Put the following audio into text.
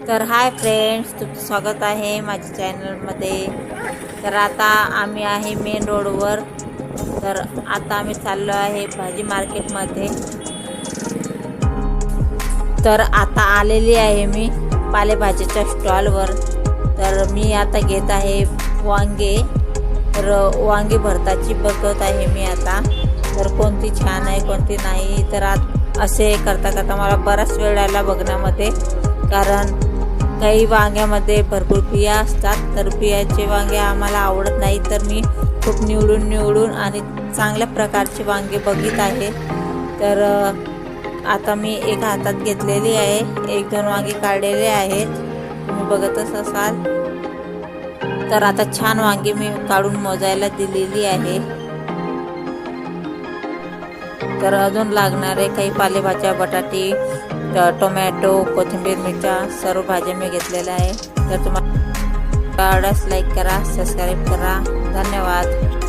तर hi friends, तुमचं स्वागत आहे माझ्या चॅनलमध्ये। तर आता आम्ही आहे मेन रोडवर। तर आता आम्ही चाललो आहे भाजी मार्केटमध्ये। तर आता आलेली आहे मी पालेभाजीच्या स्टॉलवर। तर मी आता घेत आहे वांगे। तर वांगी भरताची बघत आहे मी आता। तर कोणती छान आहे कोणती नाही, तर असे करता करता मला बराच वेळ लागला बघण्यामध्ये, कारण काही वांग्यामध्ये भरपूर बिया असतात। तर बियाचे वांगे आम्हाला आवडत नाही, तर मी खूप निवडून आणि चांगल्या प्रकारचे वांगे बघित आहे। तर आता मी एक हातात घेतलेली आहे, एक दोन वांगे काढलेले आहेत, तुम्ही बघतच असाल। तर आता छान वांगे मी काढून मोजायला दिलेली आहे। तर अजून लागणारे काही पालेभाज्या, बटाटे, टोमॅटो, कोथिंबीर, मिरच्या सर्व भाज्या मी घेतलेल्या आहे। तर तुम्हाला आवडल्यास लाईक करा, सबस्क्राईब करा। धन्यवाद।